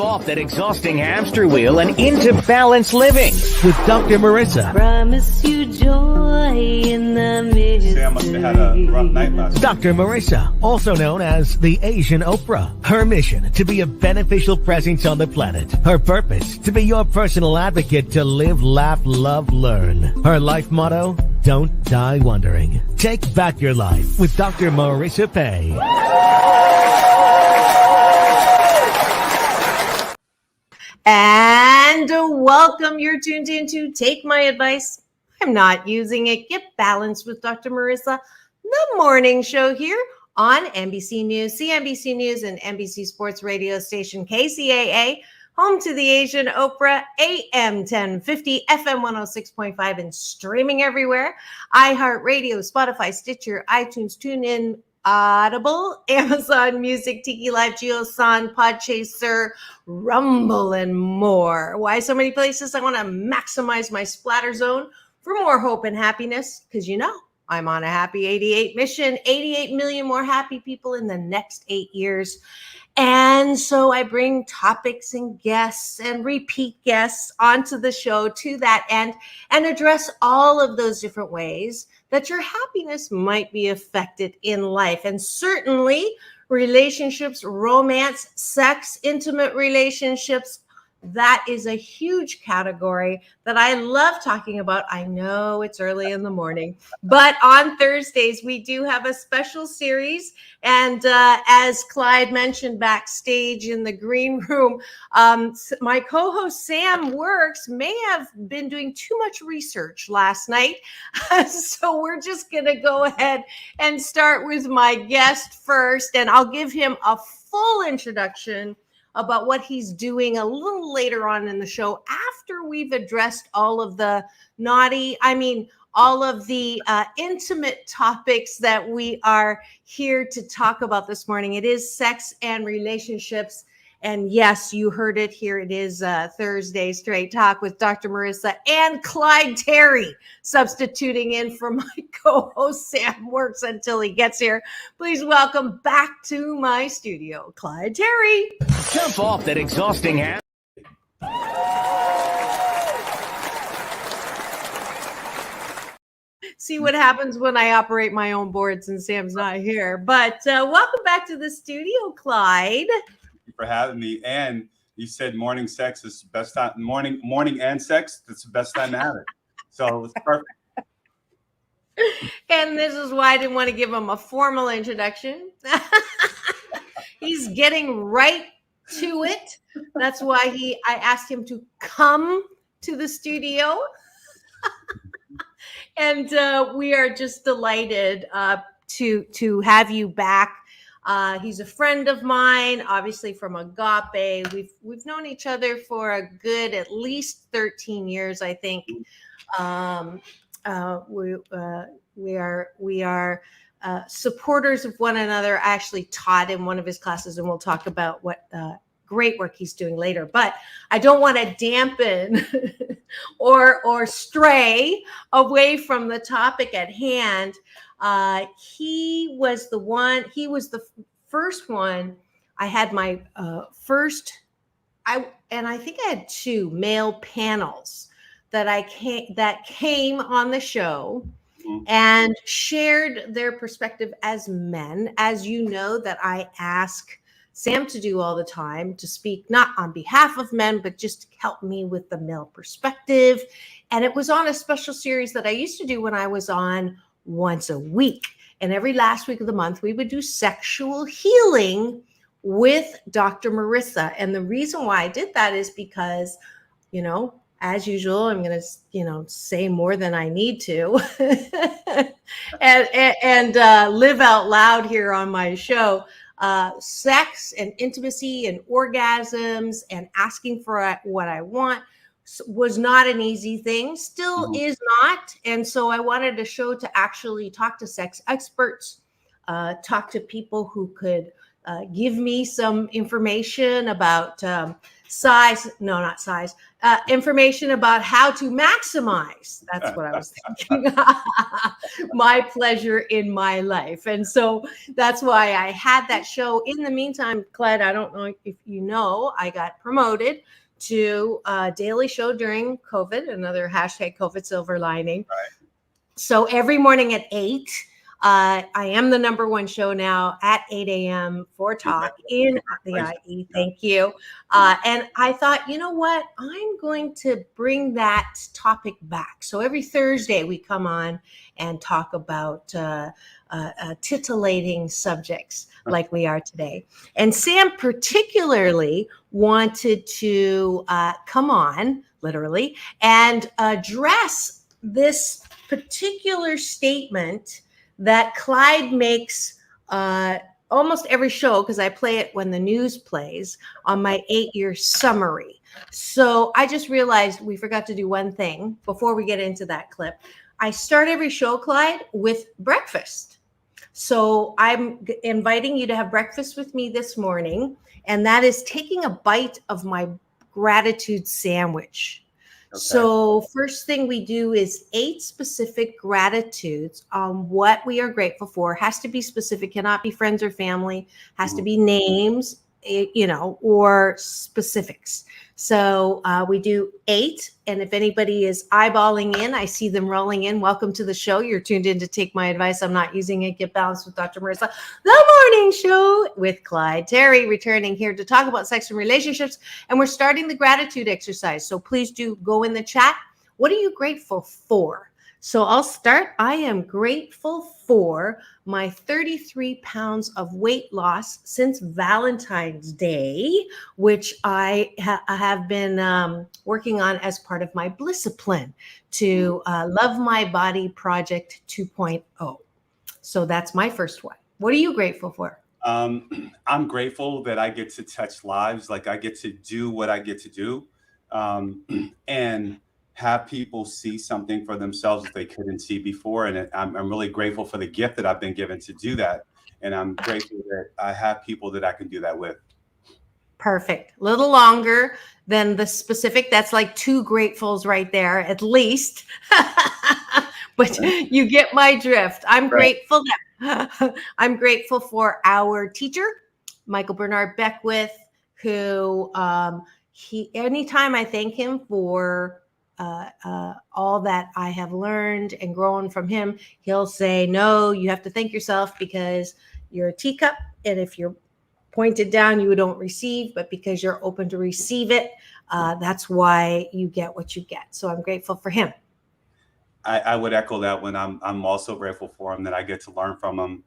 Off that exhausting hamster wheel and into balanced living with Dr. Marissa. Promise you joy in the mystery. Sam must have had a rough night last night. Dr. Marissa, also known as the Asian Oprah. Her mission, to be a beneficial presence on the planet. Her purpose, to be your personal advocate to live, laugh, love, learn. Her life motto, don't die wondering. Take back your life with Dr. Marissa Pay. And welcome. You're tuned in to Take My Advice. I'm not using it. Get balanced with Dr. Marissa, the morning show here on NBC News, CNBC News, and NBC Sports radio station KCAA, home to the Asian Oprah, AM 1050, FM 106.5, and streaming everywhere. iHeartRadio, Spotify, Stitcher, iTunes, TuneIn, Audible, Amazon Music, Tiki Live, JioSaavn, Podchaser, Rumble, and more. Why so many places? I want to maximize my splatter zone for more hope and happiness, because you know I'm on a happy 88 mission, 88 million more happy people in the next 8 years. And so I bring topics and guests and repeat guests onto the show to that end and address all of those different ways that your happiness might be affected in life. And certainly relationships, romance, sex, intimate relationships, that is a huge category that I love talking about. I know it's early in the morning, but on Thursdays, we do have a special series. And as Clyde mentioned backstage in the green room, my co-host Sam Works may have been doing too much research last night. So we're just going to go ahead and start with my guest first, and I'll give him a full introduction about what he's doing a little later on in the show after we've addressed all of the all of the intimate topics that we are here to talk about this morning. It is sex and relationships. And yes, you heard it here. It is Thursday Straight Talk with Dr. Marissa and Clyde Terry substituting in for my co-host Sam Works until he gets here. Please welcome back to my studio, Clyde Terry. Jump off that exhausting hamster. See what happens when I operate my own boards and Sam's not here. But welcome back to the studio, Clyde. For having me. And you said morning sex is the best time. Morning and sex, that's the best time to have it. So it's perfect. And this is why I didn't want to give him a formal introduction. He's getting right to it. That's why I asked him to come to the studio. And we are just delighted to have you back. He's a friend of mine, obviously from Agape. We've known each other for a good at least 13 years, I think. We are supporters of one another. I actually taught in one of his classes, and we'll talk about what great work he's doing later. But I don't want to dampen or stray away from the topic at hand. He was the first one. I had my I think I had two male panels that came on the show and shared their perspective as men. As you know, that I ask Sam to do all the time, to speak not on behalf of men, but just to help me with the male perspective. And it was on a special series that I used to do when I was on once a week. And every last week of the month, we would do sexual healing with Dr. Marissa. And the reason why I did that is because, as usual, I'm going to, say more than I need to and live out loud here on my show. Sex and intimacy and orgasms and asking for what I want was not an easy thing, still is not. And so I wanted a show to actually talk to sex experts, talk to people who could give me some information about size, no, not size, information about how to maximize. That's what I was thinking. My pleasure in my life. And so that's why I had that show. In the meantime, Clyde, I don't know if you know, I got promoted to a daily show during COVID, another hashtag COVID silver lining. Right. So every morning at 8, I am the number one show now at 8 a.m. for talk in the IE. Thank you. And I thought, you know what? I'm going to bring that topic back. So every Thursday we come on and talk about titillating subjects like we are today. And Sam particularly wanted to come on, literally, and address this particular statement that Clyde makes almost every show, because I play it when the news plays, on my 8-year summary. So I just realized we forgot to do one thing before we get into that clip. I start every show, Clyde, with breakfast. So I'm inviting you to have breakfast with me this morning, and that is taking a bite of my gratitude sandwich. Okay. So first thing we do is 8 specific gratitudes on what we are grateful for. Has to be specific, cannot be friends or family, has to be names, or specifics. So we do 8. And if anybody is eyeballing in, I see them rolling in. Welcome to the show. You're tuned in to Take My Advice. I'm not using it. Get Balanced with Dr. Marissa, the morning show with Clyde Terry, returning here to talk about sex and relationships. And we're starting the gratitude exercise. So please do go in the chat. What are you grateful for? So I'll start. I am grateful for my 33 pounds of weight loss since Valentine's Day, which I have been working on as part of my Blissipline to Love My Body Project 2.0. So that's my first one. What are you grateful for? I'm grateful that I get to touch lives. Like I get to do what I get to do. And have people see something for themselves that they couldn't see before. And I'm really grateful for the gift that I've been given to do that. And I'm grateful that I have people that I can do that with. Perfect. A little longer than the specific. That's like 2 gratefuls right there, at least. But you get my drift. I'm grateful that I'm grateful for our teacher, Michael Bernard Beckwith, who anytime I thank him for all that I have learned and grown from him, he'll say, no, you have to thank yourself because you're a teacup. And if you're pointed down, you don't receive, but because you're open to receive it, that's why you get what you get. So I'm grateful for him. I would echo that when I'm also grateful for him, that I get to learn from him,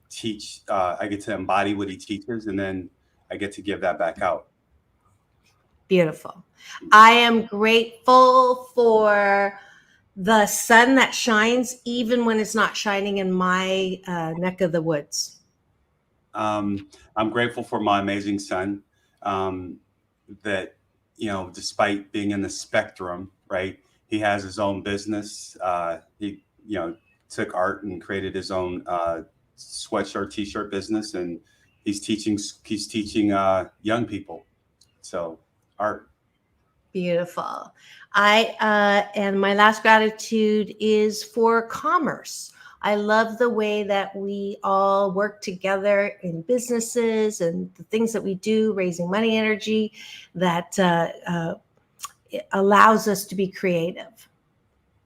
teach, I get to embody what he teaches, and then I get to give that back out. Beautiful. I am grateful for the sun that shines even when it's not shining in my neck of the woods. I'm grateful for my amazing son that, despite being in the spectrum, right, he has his own business. He, took art and created his own sweatshirt, t-shirt business, and he's teaching young people. So art. Beautiful. And my last gratitude is for commerce. I love the way that we all work together in businesses and the things that we do, raising money energy that it allows us to be creative.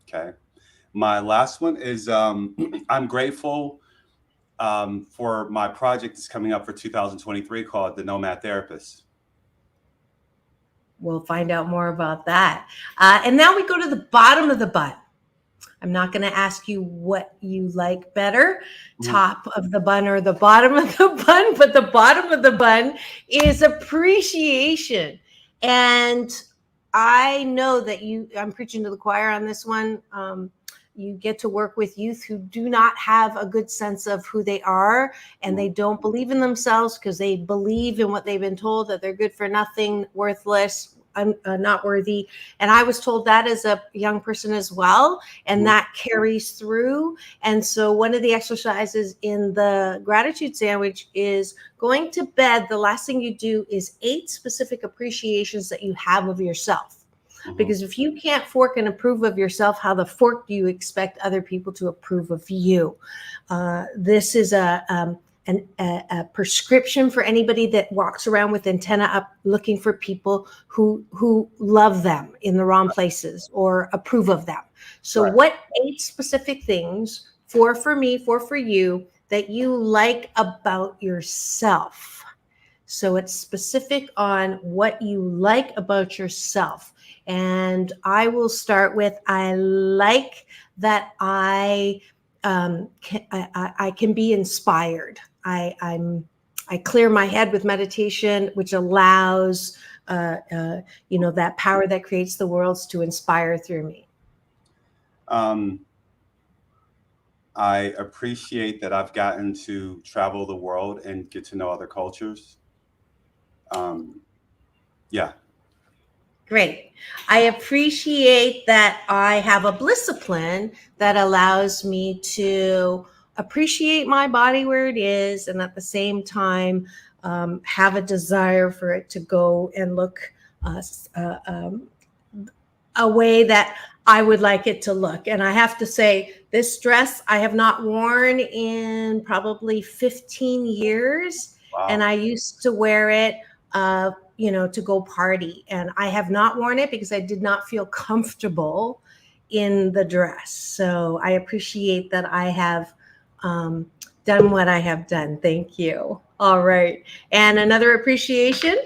Okay. My last one is I'm grateful for my project that's coming up for 2023 called The Nomad Therapist. We'll find out more about that. And now we go to the bottom of the bun. I'm not going to ask you what you like better, top of the bun or the bottom of the bun, but the bottom of the bun is appreciation. And I know that I'm preaching to the choir on this one. You get to work with youth who do not have a good sense of who they are, and they don't believe in themselves because they believe in what they've been told, that they're good for nothing, worthless, not worthy. And I was told that as a young person as well. And that carries through. And so one of the exercises in the gratitude sandwich is going to bed. The last thing you do is 8 specific appreciations that you have of yourself. Because if you can't fork and approve of yourself, how the fork do you expect other people to approve of you? This is a prescription for anybody that walks around with antenna up looking for people who love them in the wrong places or approve of them. So what 8 specific things, 4 for me, 4 for you, that you like about yourself? So it's specific on what you like about yourself. And I will start with, I like that I can be inspired. I clear my head with meditation, which allows that power that creates the worlds to inspire through me. I appreciate that I've gotten to travel the world and get to know other cultures. Yeah. Great. I appreciate that I have a discipline that allows me to appreciate my body where it is, and at the same time have a desire for it to go and look a way that I would like it to look. And I have to say, this dress I have not worn in probably 15 years. Wow. And I used to wear it to go party. And I have not worn it because I did not feel comfortable in the dress. So I appreciate that I have done what I have done. Thank you. All right. And another appreciation?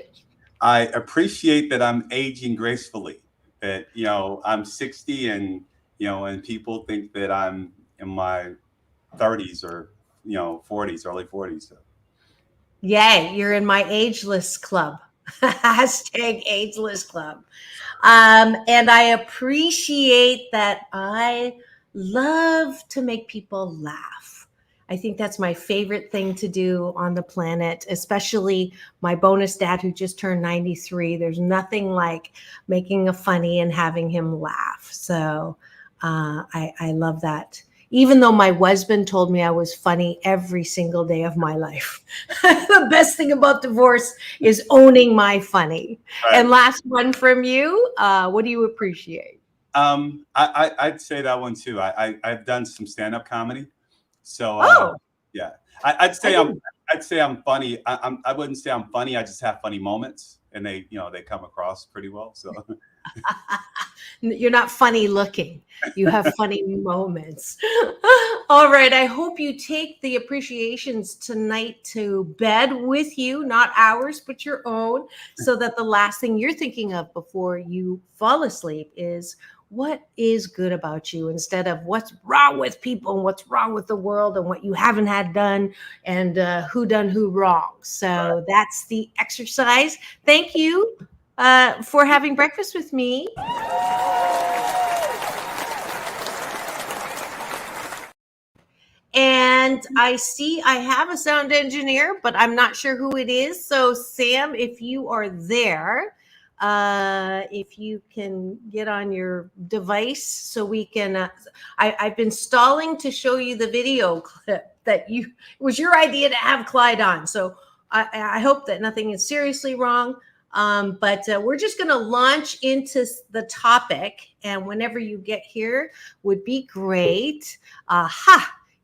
I appreciate that I'm aging gracefully, that, I'm 60 and, and people think that I'm in my 30s or, 40s, early 40s. So. Yay, you're in my ageless club. Hashtag ageless club. And I appreciate that I love to make people laugh. I think that's my favorite thing to do on the planet, especially my bonus dad who just turned 93. There's nothing like making a funny and having him laugh. So I love that. Even though my husband told me I was funny every single day of my life. The best thing about divorce is owning my funny. Right. And last one from you, what do you appreciate? I'd say that one too. I've done some stand-up comedy. So yeah, I'd say I'm funny. I wouldn't say I'm funny. I just have funny moments, and they come across pretty well. So you're not funny looking. You have funny moments. All right. I hope you take the appreciations tonight to bed with you, not ours, but your own, so that the last thing you're thinking of before you fall asleep is what is good about you, instead of what's wrong with people and what's wrong with the world and what you haven't had done and who done who wrong. So that's the exercise. Thank you for having breakfast with me. And I see I have a sound engineer, but I'm not sure who it is. So Sam, if you are there, if you can get on your device so we can, I've been stalling to show you the video clip that it was your idea to have Clyde on. So I hope that nothing is seriously wrong. But we're just going to launch into the topic. And whenever you get here would be great.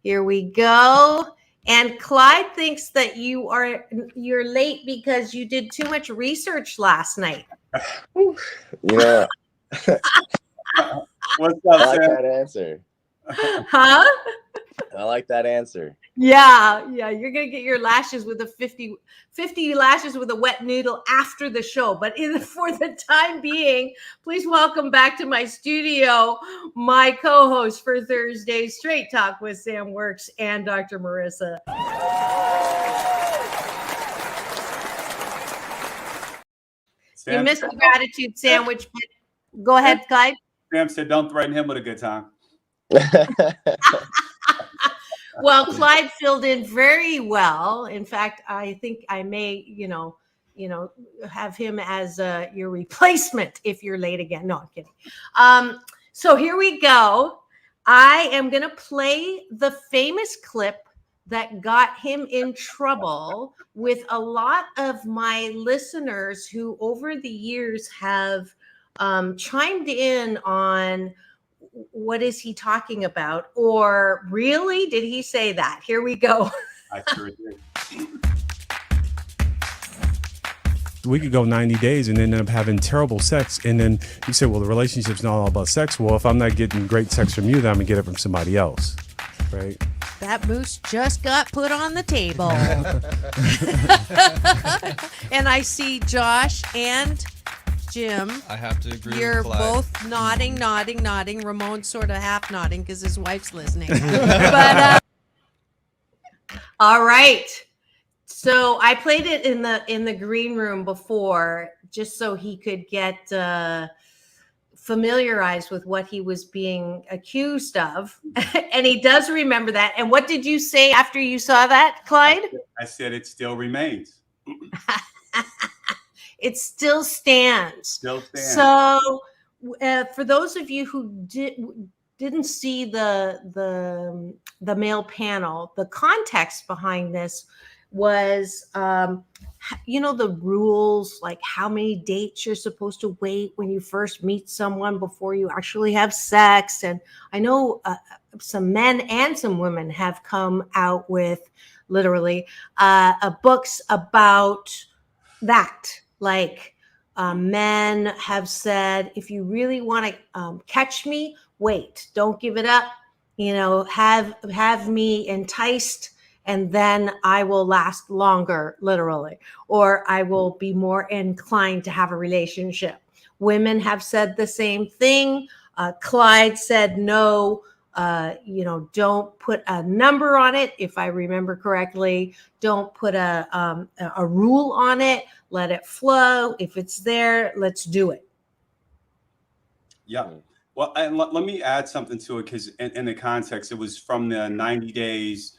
Here we go. And Clyde thinks that you're late because you did too much research last night. Yeah. What's up, I like Sam? that answer. Huh? I like that answer. Yeah. You're going to get your lashes with a 50 lashes with a wet noodle after the show. But for the time being, please welcome back to my studio my co-host for Thursday's Straight Talk with Sam Works and Dr. Marissa. You missed the gratitude sandwich, but go ahead, Clyde. Sam said, don't threaten him with a good time. Well, Clyde filled in very well. In fact, I think I may, have him as your replacement if you're late again. No, I'm kidding. So here we go. I am going to play the famous clip that got him in trouble with a lot of my listeners who over the years have chimed in on what is he talking about, or really did he say that? Here we go. I sure did. We could go 90 days and end up having terrible sex. And then you say, well, the relationship's not all about sex. Well, if I'm not getting great sex from you, then I'm going to get it from somebody else. Right? That moose just got put on the table. And I see Josh and Jim. I have to agree You're with Clyde. both nodding. Ramon's sort of half nodding because his wife's listening. But all right. So I played it in the green room before, just so he could get familiarized with what he was being accused of. And he does remember that. And what did you say after you saw that, Clyde? I said it still remains. It still stands. Still stands. So for those of you who didn't see the male panel, the context behind this was the rules, like how many dates you're supposed to wait when you first meet someone before you actually have sex. And I know some men and some women have come out with literally books about that. Like men have said, if you really want to catch me, wait, don't give it up, have me enticed, and then I will last longer, literally, or I will be more inclined to have a relationship. Women have said the same thing. Clyde said, no, don't put a number on it. If I remember correctly, don't put a rule on it. Let it flow. If it's there, let's do it. Yeah. Well, and let me add something to it, because in the context, it was from the 90 days,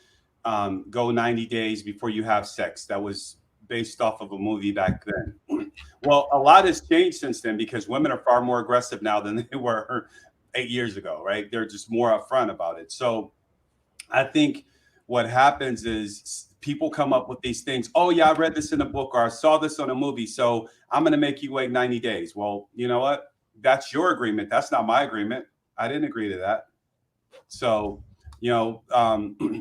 go 90 days before you have sex. That was based off of a movie back then. Well, a lot has changed since then, because women are far more aggressive now than they were 8 years ago, right? They're just more upfront about it. So I think what happens is people come up with these things. Oh, yeah, I read this in a book, or I saw this on a movie, so I'm going to make you wait 90 days. Well, you know what? That's your agreement. That's not my agreement. I didn't agree to that. So,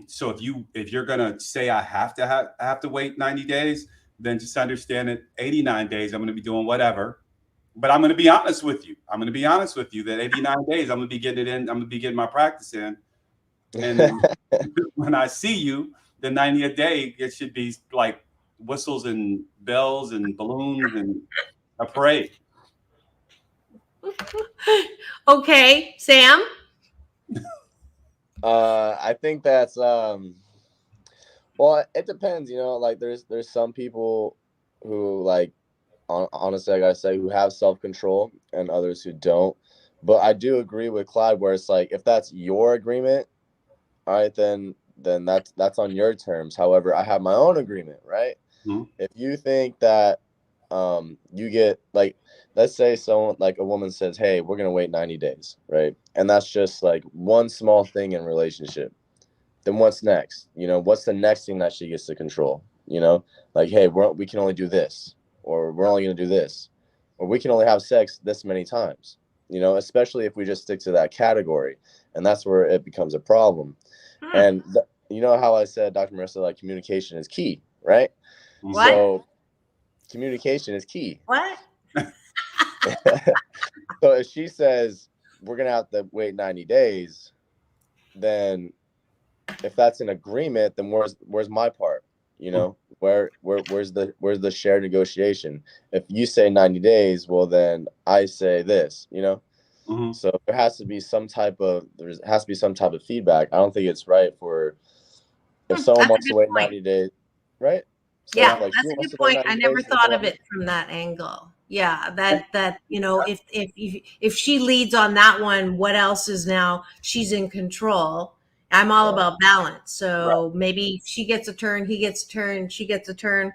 so if you're going to say I have to wait 90 days, then just understand that 89 days, I'm going to be doing whatever. But I'm going to be honest with you. That 89 days, I'm going to be getting it in. I'm going to be getting my practice in. And when I see you, the 90th day, it should be like whistles and bells and balloons and a parade. Okay, Sam? I think that's well, it depends, like there's some people who, like, honestly, I gotta say, who have self-control, and others who don't. But I do agree with Clyde, where it's like, if that's your agreement, all right, then that's on your terms. However, I have my own agreement, right? Mm-hmm. If you think that you get, like, let's say someone, like a woman says, hey, we're gonna wait 90 days, right? And that's just like one small thing in relationship. Then what's next? What's the next thing that she gets to control? Like, hey, we can only do this, or we're only going to do this, or we can only have sex this many times, especially if we just stick to that category. And that's where it becomes a problem. And how I said, Dr. Marissa, like, communication is key, right? What? So communication is key. What? So if she says we're going to have to wait 90 days, then if that's an agreement, then where's my part? Where's the shared negotiation? If you say 90 days, well, then I say this, Mm-hmm. So there has to be some type of feedback. I don't think it's right for, if someone wants to wait 90 days, right? So, yeah, like, that's a good point. I never thought of it from that angle. Yeah, that if she leads on that one, what else is now? She's in control. I'm all about balance. So maybe she gets a turn, he gets a turn, she gets a turn.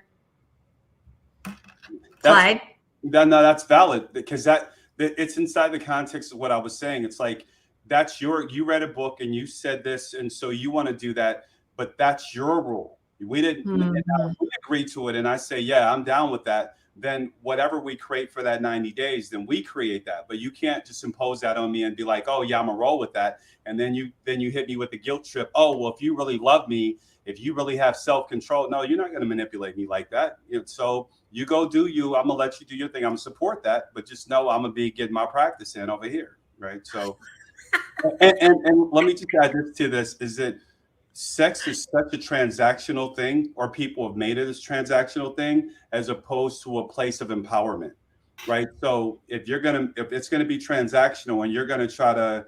Clyde? No, that's valid, because that it's inside the context of what I was saying. It's like, you read a book and you said this, and so you want to do that, but that's your rule. We didn't we agree to it, and I say, yeah, I'm down with that. Then whatever we create for that 90 days, then we create that. But you can't just impose that on me and be like, oh yeah, I'm gonna roll with that. And then you hit me with the guilt trip. Oh, well, if you really love me, if you really have self-control, no, you're not gonna manipulate me like that. So you go do you. I'm gonna let you do your thing. I'm gonna support that, but just know I'm gonna be getting my practice in over here, right? So, and let me just add this to this: is that sex is such a transactional thing, or people have made it as transactional thing, as opposed to a place of empowerment, right? So if it's gonna be transactional, and you're gonna try to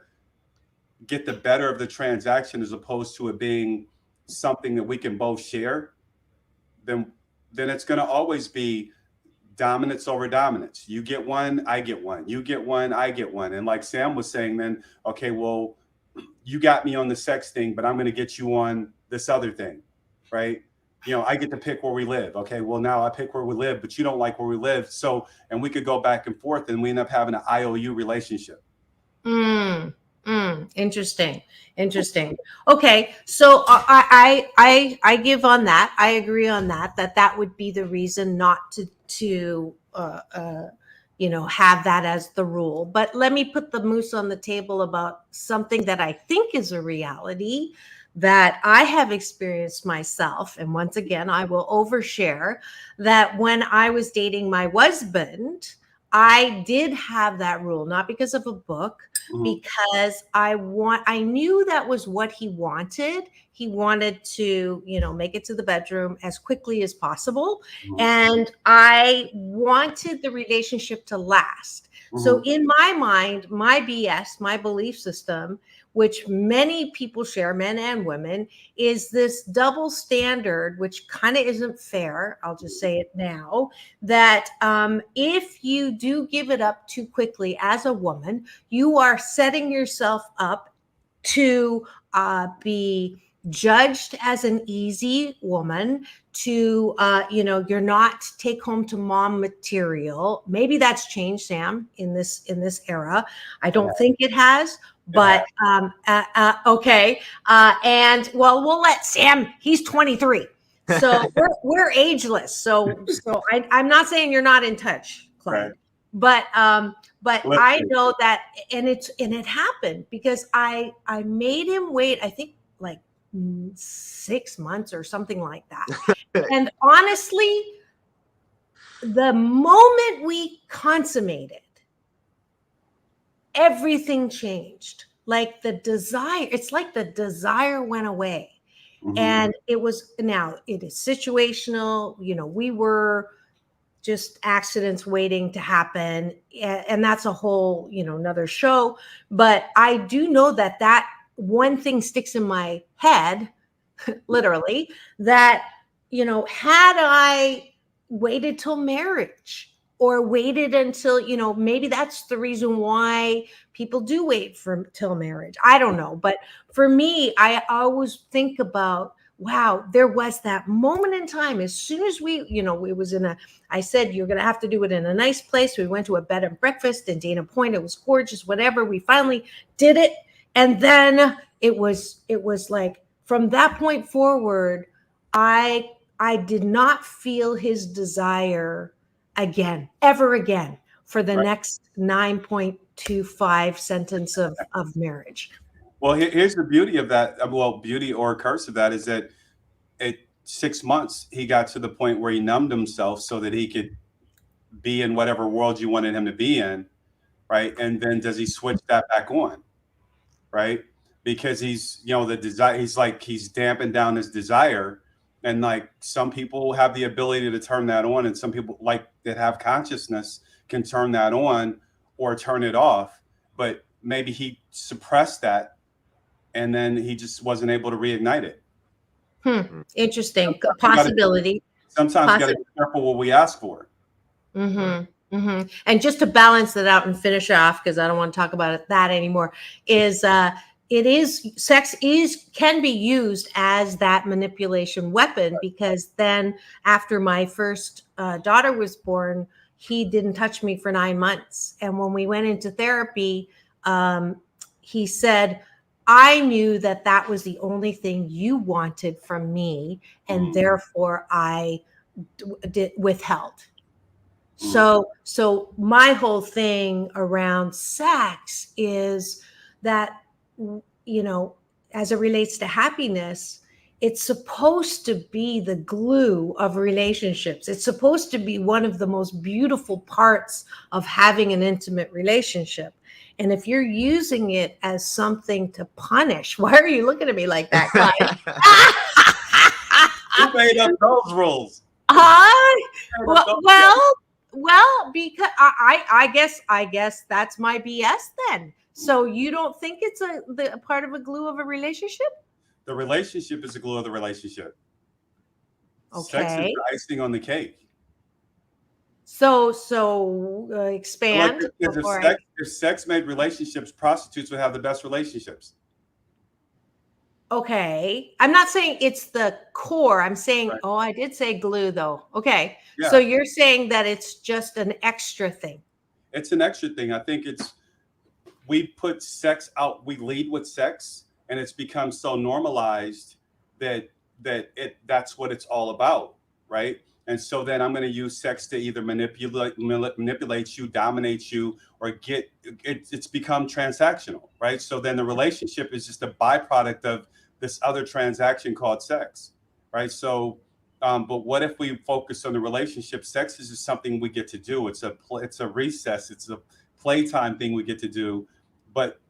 get the better of the transaction as opposed to it being something that we can both share, then it's going to always be dominance over dominance. You get one, I get one. You get one, I get one. And like Sam was saying, then, okay, well, you got me on the sex thing, but I'm going to get you on this other thing, right? I get to pick where we live. Okay, well, now I pick where we live, but you don't like where we live. So, and we could go back and forth, and we end up having an IOU relationship. Interesting. Okay, so I give on that. I agree on that would be the reason not to have that as the rule. But let me put the moose on the table about something that I think is a reality that I have experienced myself. And once again, I will overshare that when I was dating my husband, I did have that rule, not because of a book, because I knew that was what he wanted. He wanted to, make it to the bedroom as quickly as possible. And I wanted the relationship to last. So in my mind, my BS, my belief system, which many people share, men and women, is this double standard, which kind of isn't fair. I'll just say it now, that if you do give it up too quickly as a woman, you are setting yourself up to be judged as an easy woman, to you're not take home to mom material. Maybe that's changed, Sam, in this era. I don't think it has, but okay. And well, we'll let Sam, he's 23, so we're ageless, so I'm not saying you're not in touch, Clyde. Right. But I know that, and it happened because I made him wait, I think like 6 months or something like that. And honestly, the moment we consummated, everything changed. Like the desire, it's like the desire went away. And it is situational. We were just accidents waiting to happen. And that's a whole, another show. But I do know that one thing sticks in my head, literally, that, had I waited till marriage or waited until, maybe that's the reason why people do wait till marriage. I don't know. But for me, I always think about, wow, there was that moment in time. As soon as I said, you're going to have to do it in a nice place. We went to a bed and breakfast in Dana Point. It was gorgeous, whatever. We finally did it. And then it was like, from that point forward, I did not feel his desire ever again for the next 9.25 sentence of marriage. Well, here's the beauty of that. Well, beauty or curse of that is that at 6 months, he got to the point where he numbed himself so that he could be in whatever world you wanted him to be in, right? And then does he switch that back on, right? Because he's, the desire, he's dampened down his desire. And like some people have the ability to turn that on, and some people that have consciousness can turn that on or turn it off. But maybe he suppressed that, and then he just wasn't able to reignite it. Interesting. Possibility. Sometimes you got to be careful what we ask for. And just to balance that out and finish off, because I don't want to talk about that anymore, is sex can be used as that manipulation weapon, because then after my first daughter was born, he didn't touch me for 9 months. And when we went into therapy, he said, I knew that that was the only thing you wanted from me, and therefore I withheld. So my whole thing around sex is that, you know, as it relates to happiness, it's supposed to be the glue of relationships. It's supposed to be one of the most beautiful parts of having an intimate relationship. And if you're using it as something to punish, why are you looking at me like that, Clyde? Who made up those rules? Well, because I guess that's my BS then. So you don't think it's a part of a glue of a relationship? The relationship is the glue of the relationship. Okay. Sex is the icing on the cake. So expand. Like if sex made relationships, prostitutes would have the best relationships. Okay. I'm not saying it's the core. I'm saying, right. Oh, I did say glue though. Okay. Yeah. So you're saying that it's just an extra thing. It's an extra thing. I think we put sex out, we lead with sex, and it's become so normalized that's what it's all about, right? And so then I'm going to use sex to either manipulate you, dominate you, or it's become transactional, right? So then the relationship is just a byproduct of this other transaction called sex, right? So, but what if we focus on the relationship? Sex is just something we get to do. It's a recess. It's a playtime thing we get to do, but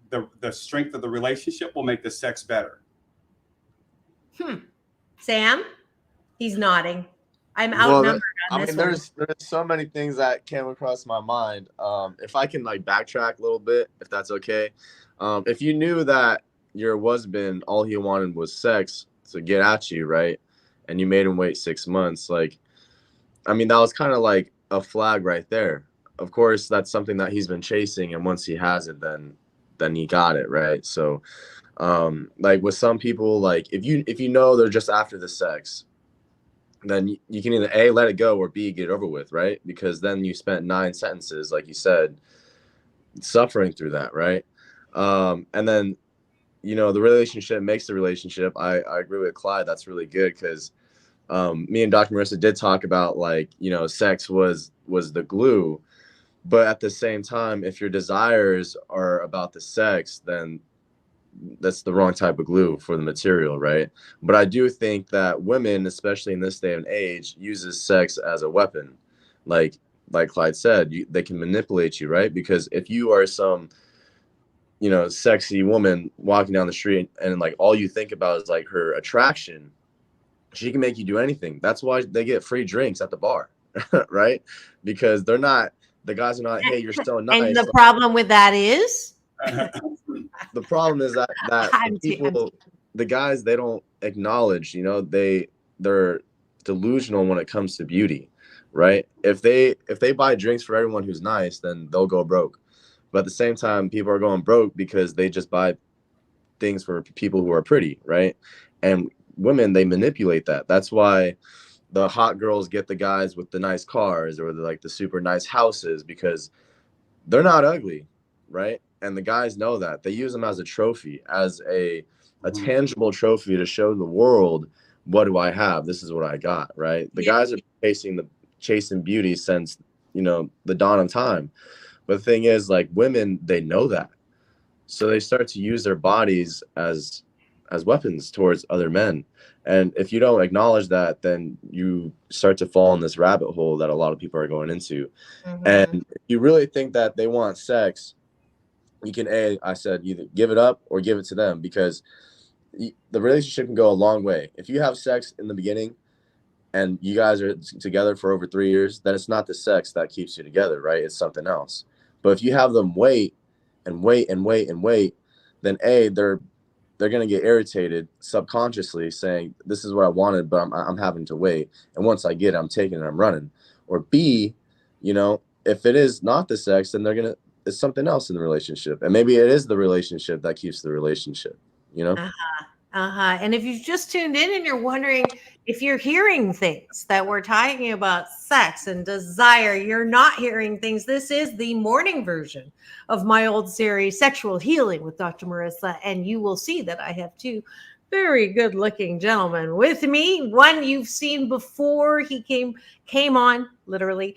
the strength of the relationship will make the sex better. Sam, he's nodding. I'm outnumbered on this one. There's so many things that came across my mind. If I can like backtrack a little bit, if that's okay. If you knew that your husband, all he wanted was sex to get at you, right? And you made him wait 6 months, like, I mean, that was kind of like a flag right there. Of course, that's something that he's been chasing, and once he has it, then he got it, right? So, like with some people, like if you know they're just after the sex, then you can either A, let it go, or B, get it over with, right? Because then you spent 9 sentences, like you said, suffering through that, right? And then, you know, the relationship makes the relationship. I agree with Clyde. That's really good because me and Dr. Marissa did talk about, like, you know, sex was the glue. But at the same time, if your desires are about the sex, then that's the wrong type of glue for the material, right? But I do think that women, especially in this day and age, uses sex as a weapon. Like Clyde said, they can manipulate you, right? Because if you are some, you know, sexy woman walking down the street and like all you think about is like her attraction, she can make you do anything. That's why they get free drinks at the bar, right? Because the guys are not, hey, you're so nice. And the problem with that is? The problem is that the guys, they don't acknowledge, you know, they're delusional when it comes to beauty, right? If they buy drinks for everyone who's nice, then they'll go broke. But at the same time, people are going broke because they just buy things for people who are pretty, right? And women, they manipulate that. That's why the hot girls get the guys with the nice cars or the super nice houses, because they're not ugly, right? And the guys know that. They use them as a trophy, as a tangible trophy to show the world, what do I have? This is what I got, right? The guys are chasing beauty since, you know, the dawn of time. But the thing is, like, women, they know that. So they start to use their bodies as weapons towards other men. And if you don't acknowledge that, then you start to fall in this rabbit hole that a lot of people are going into. And if you really think that they want sex, you can, I said, either give it up or give it to them, because the relationship can go a long way. If you have sex in the beginning and you guys are together for over 3 years, then it's not the sex that keeps you together, right? It's something else. But if you have them wait and wait and wait and wait, then they're going to get irritated subconsciously, saying, this is what I wanted, but I'm having to wait. And once I get it, I'm taking it, I'm running. Or B, you know, if it is not the sex, then it's something else in the relationship. And maybe it is the relationship that keeps the relationship, you know? And if you've just tuned in and you're wondering if you're hearing things that we're talking about sex and desire, you're not hearing things. This is the morning version of my old series, Sexual Healing with Dr. Marissa. And you will see that I have two very good looking gentlemen with me. One you've seen before. He came on literally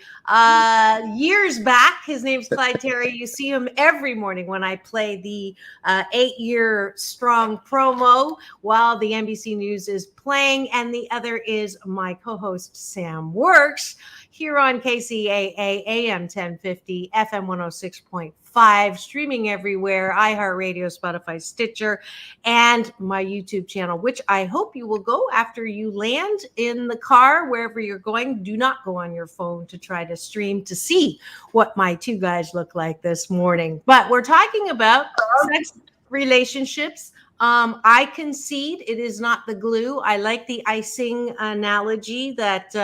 years back. His name's Clyde Terry. You see him every morning when I play the 8-year strong promo while the NBC News is playing. And the other is my co-host Sam Works here on KCAA AM 1050 FM 106.5, streaming everywhere, iHeartRadio, Spotify, Stitcher, and my YouTube channel, which I hope you will go after you land in the car, wherever you're going. Do not go on your phone to try to stream to see what my two guys look like this morning. But we're talking about sex, relationships. I concede it is not the glue. I like the icing analogy that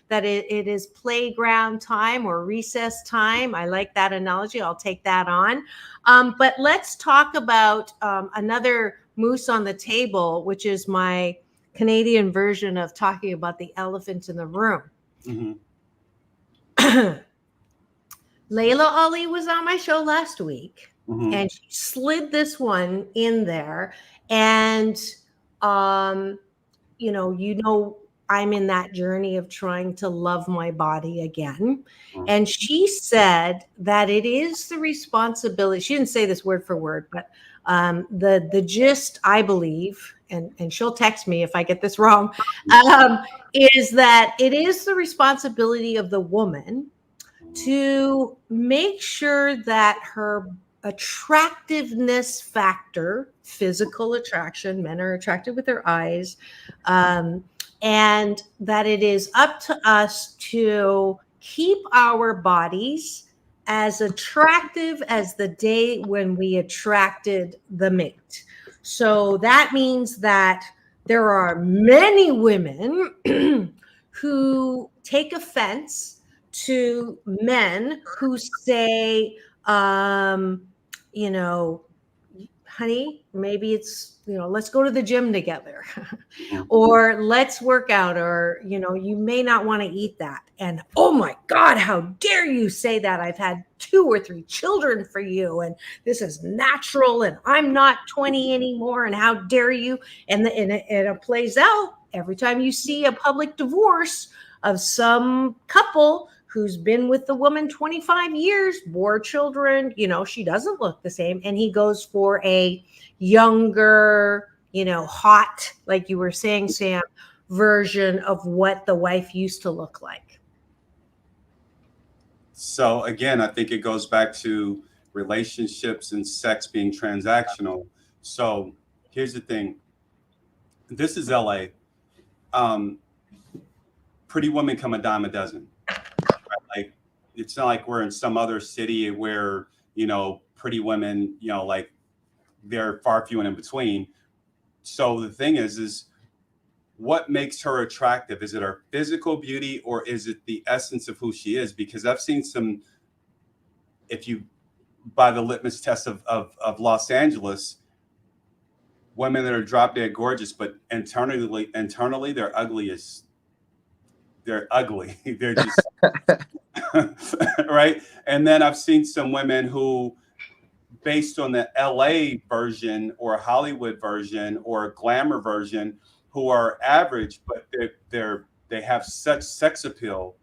it is playground time or recess time. I like that analogy. I'll take that on. But let's talk about another moose on the table, which is my Canadian version of talking about the elephant in the room. Mm-hmm. Layla Ali was on my show last week. Mm-hmm. And she slid this one in there. And, I'm in that journey of trying to love my body again. Mm-hmm. And she said that it is the responsibility. She didn't say this word for word, but the gist, I believe, and she'll text me if I get this wrong, is that it is the responsibility of the woman to make sure that her attractiveness factor, physical attraction, men are attracted with their eyes, and that it is up to us to keep our bodies as attractive as the day when we attracted the mate. So that means that there are many women who take offense to men who say, honey, maybe it's, let's go to the gym together or let's work out, or, you may not want to eat that. And, oh my God, how dare you say that? I've had 2 or 3 children for you, and this is natural, and I'm not 20 anymore. And how dare you? And it plays out every time you see a public divorce of some couple who's been with the woman 25 years, 4 children, she doesn't look the same. And he goes for a younger, hot, like you were saying, Sam, version of what the wife used to look like. So again, I think it goes back to relationships and sex being transactional. So here's the thing. This is LA. Pretty women come a dime a dozen. Like, it's not like we're in some other city where, pretty women, like they're far few and in between. So the thing is what makes her attractive? Is it her physical beauty, or is it the essence of who she is? Because I've seen some, if you, by the litmus test of Los Angeles, women that are drop dead gorgeous, but internally they're ugly as, they're ugly. They're just right. And then I've seen some women who, based on the LA version or Hollywood version or glamour version, who are average, but they have such sex appeal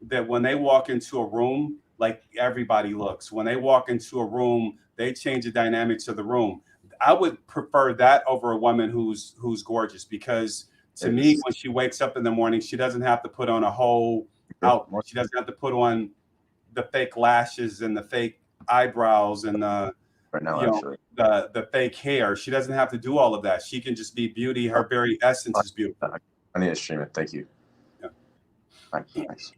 that when they walk into a room, like everybody looks. When they walk into a room, they change the dynamics of the room. I would prefer that over a woman who's gorgeous, because to me, when she wakes up in the morning, she doesn't have to put on a whole outfit. She doesn't have to put on the fake lashes and the fake eyebrows and the fake hair. She doesn't have to do all of that. She can just be beauty. Her very essence is beautiful. I need to stream it. Thank you. Yeah. Nice.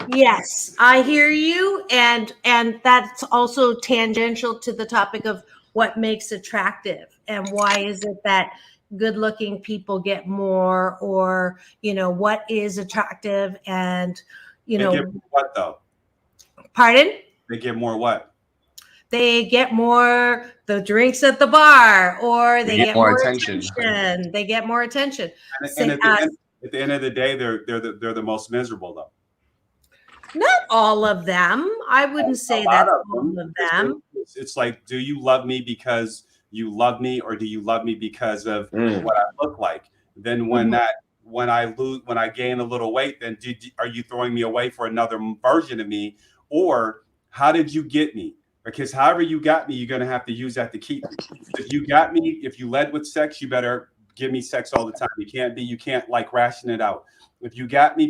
Yes, I hear you. And that's also tangential to the topic of what makes attractive, and why is it that good looking people get more, or, what is attractive, and, they get more what though? Pardon? They get more what? They get more the drinks at the bar, or they get more attention. They get more attention. And at the end of the day, they're the most miserable though. Not all of them. I wouldn't say that's all of them. It's like, do you love me because you love me, or do you love me because of what I look like? Then when I gain a little weight, then are you throwing me away for another version of me, or how did you get me? Because however you got me, you're gonna have to use that to keep me. If you got me, if you led with sex, you better give me sex all the time. You can't like ration it out. If you got me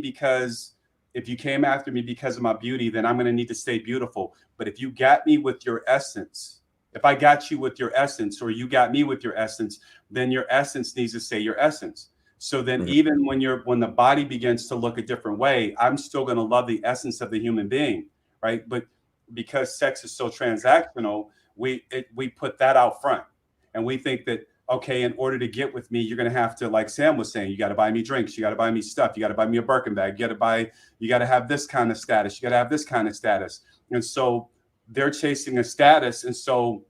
if you came after me because of my beauty, then I'm going to need to stay beautiful. But if you got me with your essence, if I got you with your essence, or you got me with your essence, then your essence needs to say your essence. So then even when the body begins to look a different way, I'm still going to love the essence of the human being, right? But because sex is so transactional, we put that out front, and we think that, okay, in order to get with me, you're going to have to, like Sam was saying, you got to buy me drinks, you got to buy me stuff, you got to buy me a Birkin bag, you got to have this kind of status, you got to have this kind of status. And so they're chasing a status. And so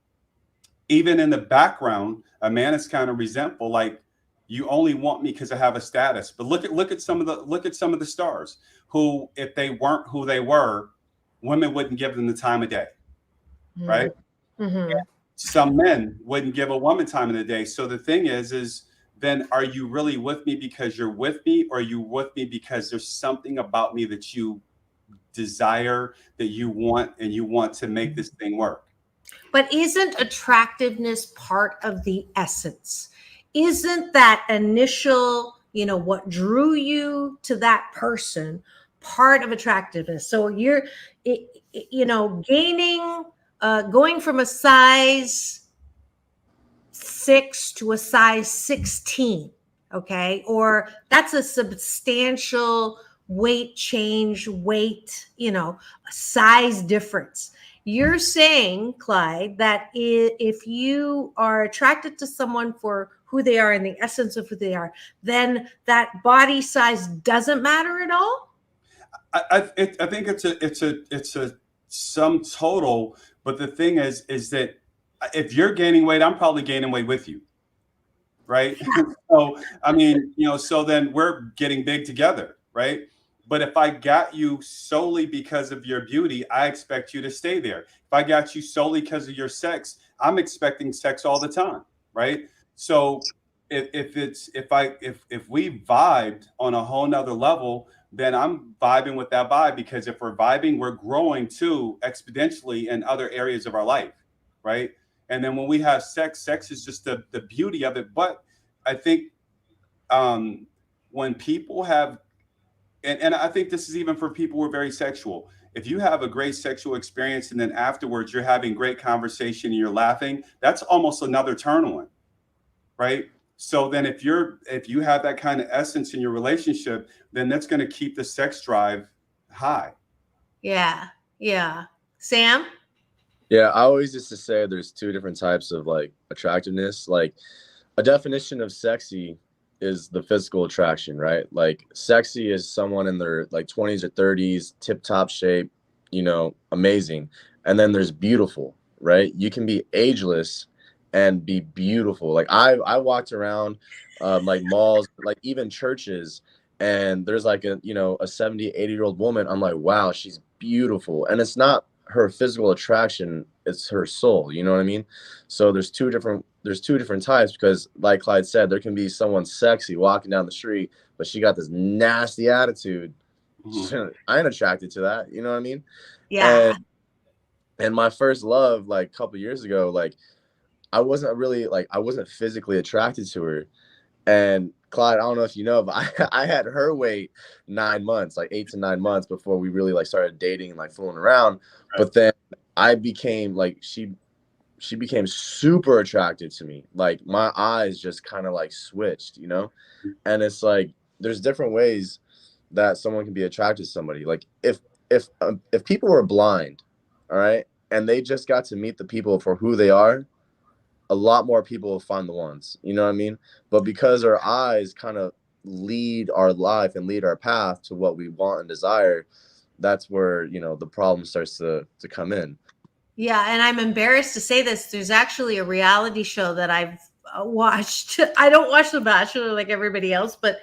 even in the background, a man is kind of resentful, like, you only want me because I have a status. But look at some of the stars who, if they weren't who they were, women wouldn't give them the time of day, right? Mm-hmm. Some men wouldn't give a woman time of the day. So the thing is then, are you really with me because you're with me, or are you with me because there's something about me that you desire, that you want, and you want to make this thing work? But isn't attractiveness part of the essence? Isn't that initial, what drew you to that person, part of attractiveness? So you're, going from a size 6 to a size 16, okay? Or that's a substantial weight change, size difference. You're saying, Clyde, that if you are attracted to someone for who they are and the essence of who they are, then that body size doesn't matter at all? I think it's a sum total. But the thing is that if you're gaining weight, I'm probably gaining weight with you, right? So I mean, so then we're getting big together, right? But if I got you solely because of your beauty, I expect you to stay there. If I got you solely because of your sex, I'm expecting sex all the time, right? So if we vibed on a whole nother level, then I'm vibing with that vibe, because if we're vibing, we're growing too exponentially in other areas of our life, right? And then when we have sex is just the beauty of it. But I think when people have, and I think this is even for people who are very sexual, if you have a great sexual experience and then afterwards you're having great conversation and you're laughing, that's almost another turn on, right? So then if you have that kind of essence in your relationship, then that's going to keep the sex drive high. Yeah. Sam? Yeah, I always used to say there's two different types of like attractiveness. Like, a definition of sexy is the physical attraction, right? Like, sexy is someone in their like 20s or 30s, tip top shape, amazing. And then there's beautiful, right? You can be ageless and be beautiful. Like, I walked around like malls, like even churches, and there's like a 70, 80-year-old woman. I'm like, wow, she's beautiful. And it's not her physical attraction, it's her soul, you know what I mean? So there's two different types, because like Clyde said, there can be someone sexy walking down the street, but she got this nasty attitude. Mm-hmm. I ain't attracted to that, you know what I mean? Yeah. And my first love, like a couple years ago, like I wasn't physically attracted to her. And Clyde, I don't know if you know, but I had her wait 9 months, like 8 to 9 months, before we really like started dating and like fooling around. Right. But then I became like, she became super attractive to me. Like, my eyes just kind of like switched, And it's like, there's different ways that someone can be attracted to somebody. Like, if people were blind, all right, and they just got to meet the people for who they are, a lot more people will find the ones, you know what I mean? But because our eyes kind of lead our life and lead our path to what we want and desire, that's where, the problem starts to come in. Yeah, and I'm embarrassed to say this. There's actually a reality show that I've watched. I don't watch The Bachelor like everybody else, but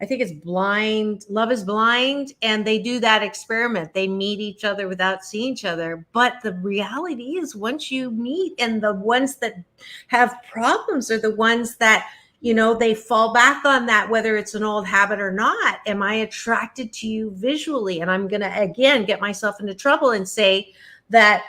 I think it's Blind, Love is Blind, and they do that experiment. They meet each other without seeing each other. But the reality is, once you meet, and the ones that have problems are the ones that, they fall back on that, whether it's an old habit or not. Am I attracted to you visually? And I'm going to, again, get myself into trouble and say that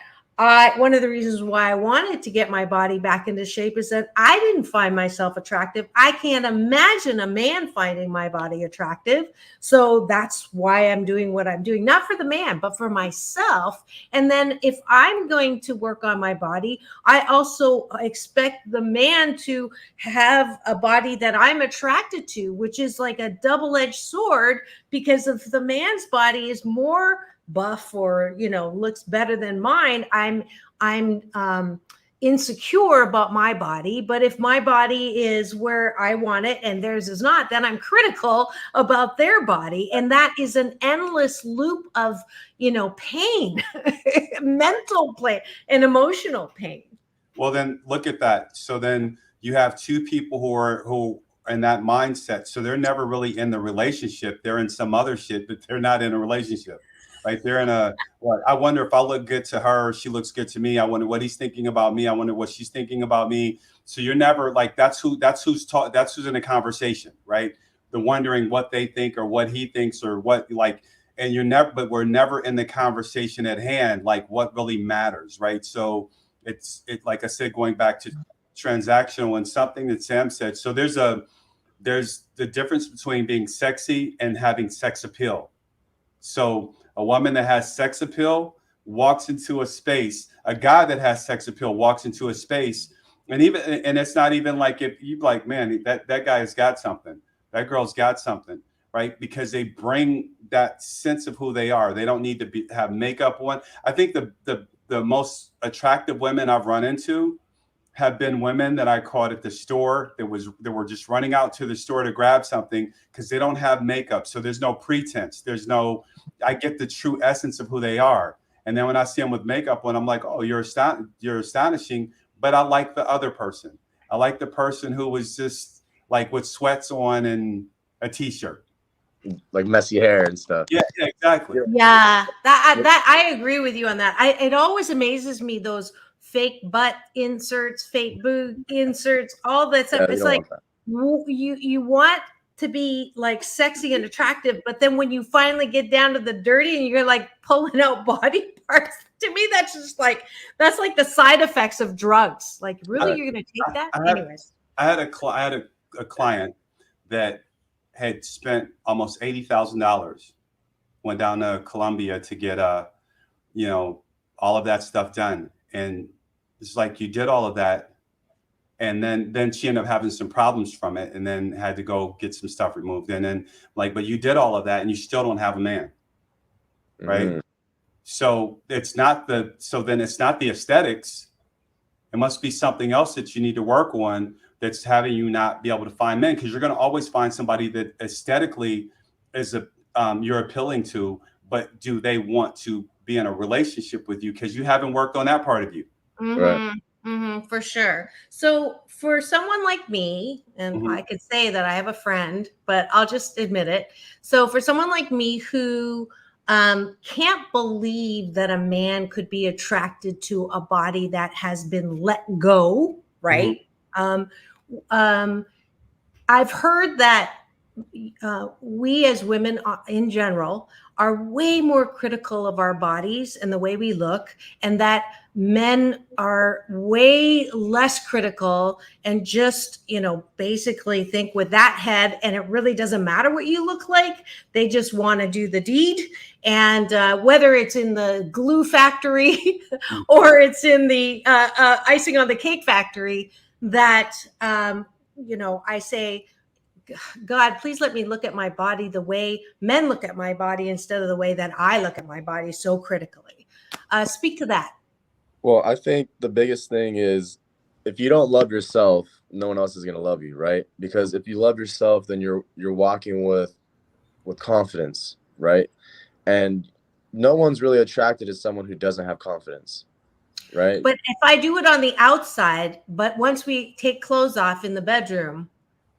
one of the reasons why I wanted to get my body back into shape is that I didn't find myself attractive. I can't imagine a man finding my body attractive. So that's why I'm doing what I'm doing, not for the man, but for myself. And then if I'm going to work on my body, I also expect the man to have a body that I'm attracted to, which is like a double-edged sword, because if the man's body is more buff or looks better than mine, I'm insecure about my body. But if my body is where I want it and theirs is not, then I'm critical about their body, and that is an endless loop of pain, mental pain and emotional pain. Well, then look at that. So then you have two people who are in that mindset. So they're never really in the relationship. They're in some other shit, but they're not in a relationship. Right? They're in a what? I wonder if I look good to her, she looks good to me. I wonder what he's thinking about me. I wonder what she's thinking about me. So you're never like, that's who's in a conversation, right? The wondering what they think or what he thinks or what, like, and but we're never in the conversation at hand, like what really matters, right? So it's like I said, going back to transactional and something that Sam said. So there's the difference between being sexy and having sex appeal. So a woman that has sex appeal walks into a space, a guy that has sex appeal walks into a space, and it's not even like, if you like, man, that guy has got something, that girl's got something, right? Because they bring that sense of who they are. They don't need to have makeup on. I think the most attractive women I've run into have been women that I caught at the store that were just running out to the store to grab something because they don't have makeup. So there's no pretense. I get the true essence of who they are. And then when I see them with makeup on, I'm like, oh, you're astonishing. But I like the other person. I like the person who was just like with sweats on and a t-shirt. Like messy hair and stuff. Yeah, exactly. Yeah, that I agree with you on that. It always amazes me, those fake butt inserts, fake boob inserts, all that stuff. It's like you want to be like sexy and attractive, but then when you finally get down to the dirty and you're like pulling out body parts, to me that's like the side effects of drugs. Like, really, you're going to take that? Anyways, I had a client that had spent almost $80,000, went down to Colombia to get all of that stuff done. And it's like, you did all of that, and then she ended up having some problems from it, and then had to go get some stuff removed. And then like, but you did all of that and you still don't have a man. Right. Mm-hmm. So it's not the aesthetics. It must be something else that you need to work on that's having you not be able to find men, because you're going to always find somebody that aesthetically is you're appealing to, but do they want to be in a relationship with you? Because you haven't worked on that part of you. Mm-hmm. Right. Mm-hmm, for sure. So for someone like me, and mm-hmm. I could say that I have a friend, but I'll just admit it. So for someone like me who can't believe that a man could be attracted to a body that has been let go, right? Mm-hmm. I've heard that we as women in general are way more critical of our bodies and the way we look, and that men are way less critical and just, basically think with that head, and it really doesn't matter what you look like. They just want to do the deed. And whether it's in the glue factory or it's in the icing on the cake factory, that, I say, God, please let me look at my body the way men look at my body instead of the way that I look at my body so critically. Speak to that. Well, I think the biggest thing is, if you don't love yourself, no one else is going to love you, right? Because if you love yourself, then you're walking with confidence, right? And no one's really attracted to someone who doesn't have confidence. Right. But if I do it on the outside, but once we take clothes off in the bedroom,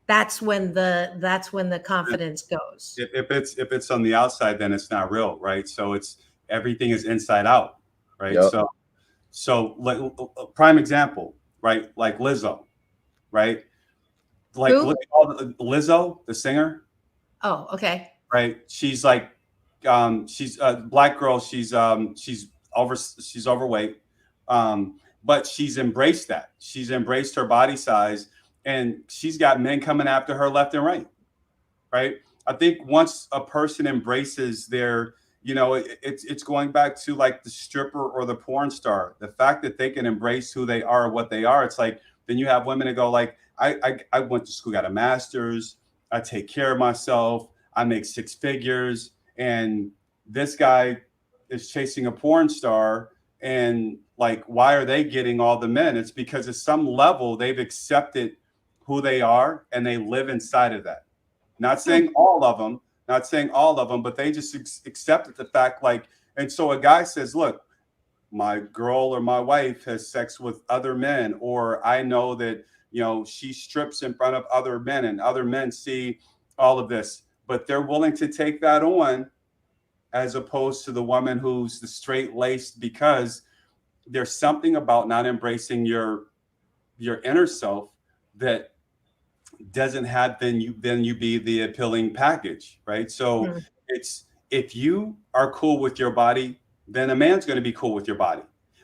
that's when the confidence goes. If it's on the outside, then it's not real, right? So it's everything is inside out, right? Yep. So like prime example, right? Like Lizzo, right? Like Who? look at all Lizzo, the singer, Oh, okay. right? She's like she's a black girl, she's overweight. But she's embraced that. She's embraced her body size, and she's got men coming after her left and right. Right. I think once a person embraces their, it's going back to like the stripper or the porn star, the fact that they can embrace who they are, what they are. It's like, then you have women that go like, I went to school, got a master's, I take care of myself, I make 6 figures, and this guy is chasing a porn star. And like, why are they getting all the men? It's because at some level they've accepted who they are and they live inside of that. Not saying all of them, but they just accepted the fact, like, and so a guy says, look, my girl or my wife has sex with other men, or I know that, she strips in front of other men and other men see all of this, but they're willing to take that on as opposed to the woman who's the straight laced, because there's something about not embracing your inner self that doesn't have then you be the appealing package, right? So it's, if you are cool with your body, then a man's going to be cool with your body.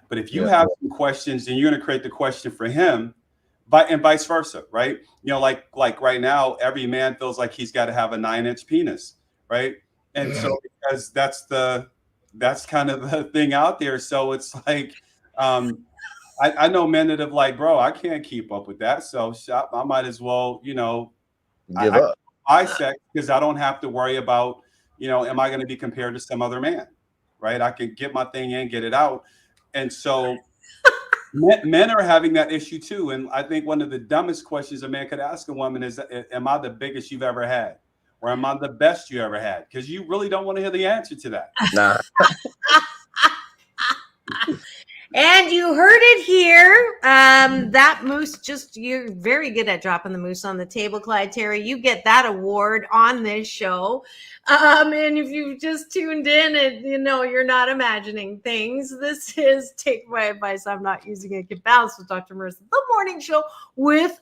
But if you have some questions, then you're going to create the question for him, and vice versa, right? Like right now, every man feels like he's got to have a 9-inch penis, right? And so because that's kind of the thing out there. So it's like, I know men that have like, bro, I can't keep up with that. So I might as well, give up. I sex because I don't have to worry about, am I going to be compared to some other man, right? I can get my thing in, get it out. And so men are having that issue too. And I think one of the dumbest questions a man could ask a woman is, am I the biggest you've ever had? Or am I the best you ever had? Because you really don't want to hear the answer to that. Nah. And you heard it here. That moose, you're very good at dropping the moose on the table, Clyde Terry. You get that award on this show. And if you've just tuned in and you're not imagining things, this is Take My Advice, I'm Not Using It, Get Balanced with Dr. Marissa, the morning show with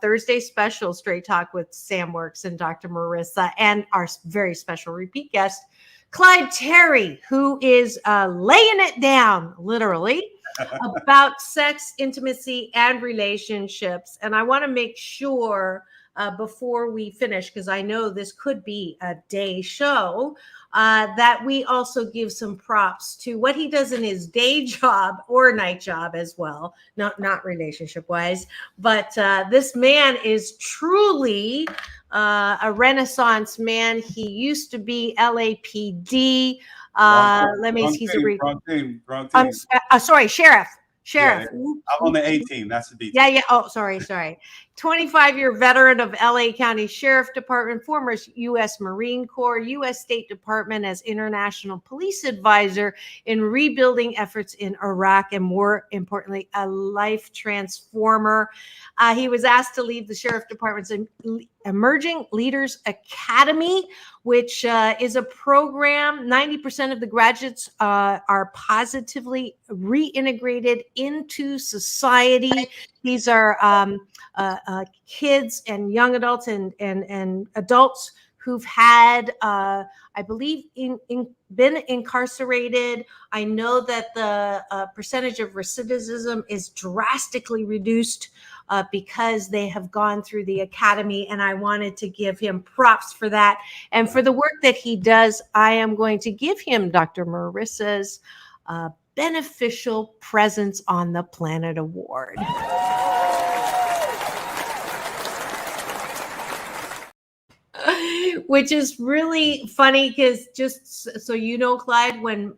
Thursday special Straight Talk with Sam Works and Dr. Marissa, and our very special repeat guest, Clyde Terry, who is laying it down, literally, about sex, intimacy, and relationships. And I want to make sure before we finish, because I know this could be a day show, that we also give some props to what he does in his day job or night job as well, not relationship-wise. But this man is truly a Renaissance man. He used to be LAPD. He's a wrong team. Sorry, sheriff. Yeah, I'm on the A team. That's the B team. Yeah. Oh, sorry. 25-year veteran of LA County Sheriff Department, former U.S. Marine Corps, U.S. State Department as International Police Advisor in rebuilding efforts in Iraq, and more importantly, a life transformer. He was asked to lead the Sheriff Department's Emerging Leaders Academy, which is a program. 90% of the graduates are positively reintegrated into society. These are kids and young adults and adults who've had, I believe, been incarcerated. I know that the percentage of recidivism is drastically reduced because they have gone through the academy, and I wanted to give him props for that. And for the work that he does, I am going to give him Dr. Marissa's Beneficial Presence on the Planet Award. Which is really funny because, just so you know, Clyde, when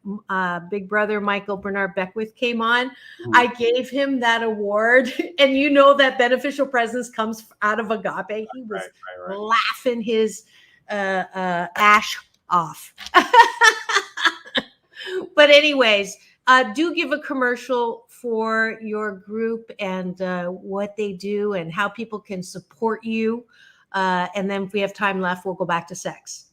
Big Brother Michael Bernard Beckwith came on, I gave him that award. And you know that beneficial presence comes out of agape. He was laughing his ash off. But anyways, do give a commercial for your group and what they do and how people can support you. And then if we have time left, we'll go back to sex.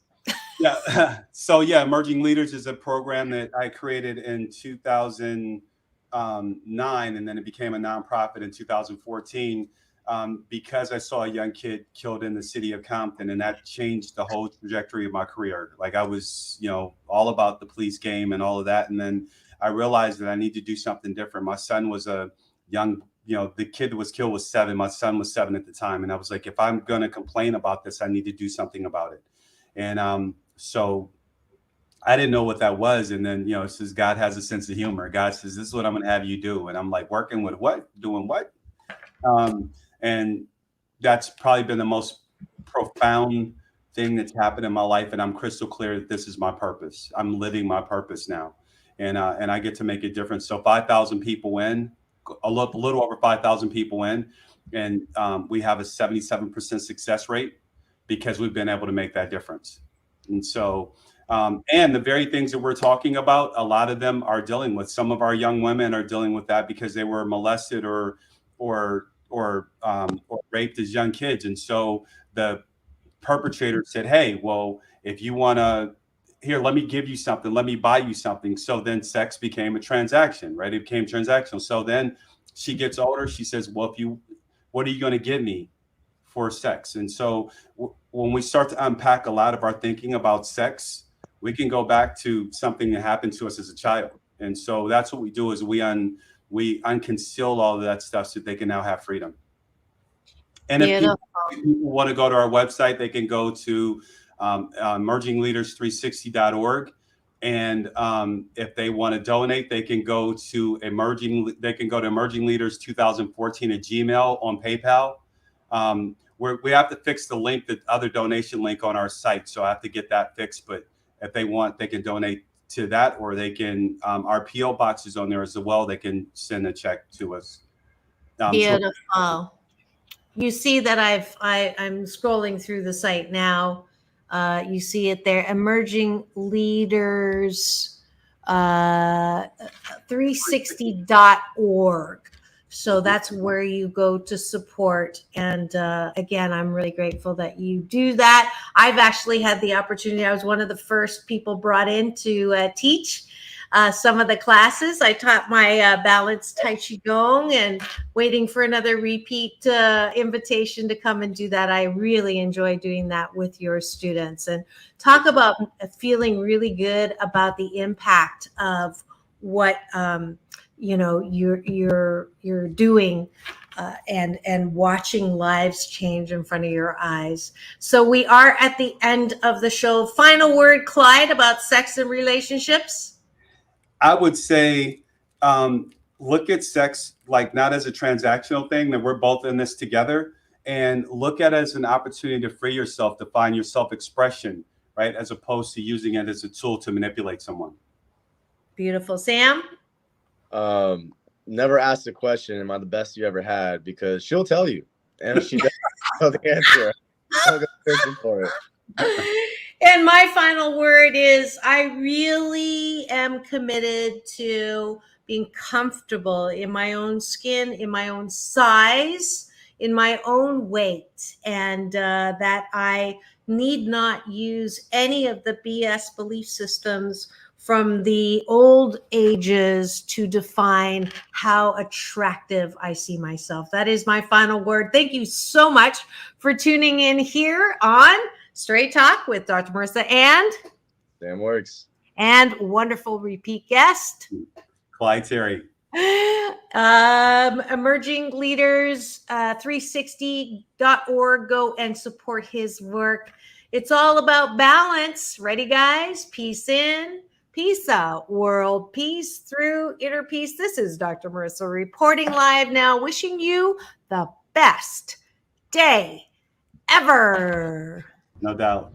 Yeah. So yeah, Emerging Leaders is a program that I created in 2009, and then it became a nonprofit in 2014 because I saw a young kid killed in the city of Compton, and that changed the whole trajectory of my career. Like I was, all about the police game and all of that, and then I realized that I need to do something different. My son was a young, the kid that was killed was 7. My son was 7 at the time, and I was like, if I'm going to complain about this, I need to do something about it. And so I didn't know what that was. And then, it says God has a sense of humor. God says, this is what I'm going to have you do. And I'm like, working with what? Doing what? And that's probably been the most profound thing that's happened in my life. And I'm crystal clear that this is my purpose. I'm living my purpose now. And I get to make a difference. So 5,000 people in, a little over 5,000 people in. And we have a 77% success rate because we've been able to make that difference. And so, and the very things that we're talking about, a lot of them are dealing with. Some of our young women are dealing with that because they were molested or raped as young kids. And so the perpetrator said, hey, well, if you want to, here, let me give you something. Let me buy you something. So then sex became a transaction, right? It became transactional. So then she gets older. She says, well, what are you going to give me for sex? And so when we start to unpack a lot of our thinking about sex, we can go back to something that happened to us as a child. And so that's what we do is we unconceal all of that stuff so they can now have freedom. And if people want to go to our website, they can go to emergingleaders360.org. And if they want to donate, they can go to Emerging Leaders 2014 at Gmail on PayPal. We have to fix the link, the other donation link on our site. So I have to get that fixed. But if they want, they can donate to that, or they can, our PO box is on there as well. They can send a check to us. Beautiful. You see that I'm scrolling through the site now. You see it there, Emerging Leaders 360.org. So that's where you go to support. And again, I'm really grateful that you do that. I've actually had the opportunity. I was one of the first people brought in to teach some of the classes. I taught my balanced Tai Chi Gong and waiting for another repeat invitation to come and do that. I really enjoy doing that with your students. And talk about feeling really good about the impact of what you're doing and watching lives change in front of your eyes. So we are at the end of the show. Final word, Clyde, about sex and relationships. I would say, look at sex like not as a transactional thing, that we're both in this together, and look at it as an opportunity to free yourself, to find your self-expression, right? As opposed to using it as a tool to manipulate someone. Beautiful. Sam? Never ask the question, am I the best you ever had? Because she'll tell you. And if she doesn't know the answer, I'll go searching for it. And my final word is I really am committed to being comfortable in my own skin, in my own size, in my own weight, and that I need not use any of the BS belief systems from the old ages to define how attractive I see myself. That is my final word. Thank you so much for tuning in here on Straight Talk with Dr. Marissa and Sam Works. And wonderful repeat guest, Clyde Terry. Emerging Leaders 360.org. Go and support his work. It's all about balance. Ready, guys? Peace in, peace out. World peace through inner peace. This is Dr. Marissa reporting live now, wishing you the best day ever. No doubt.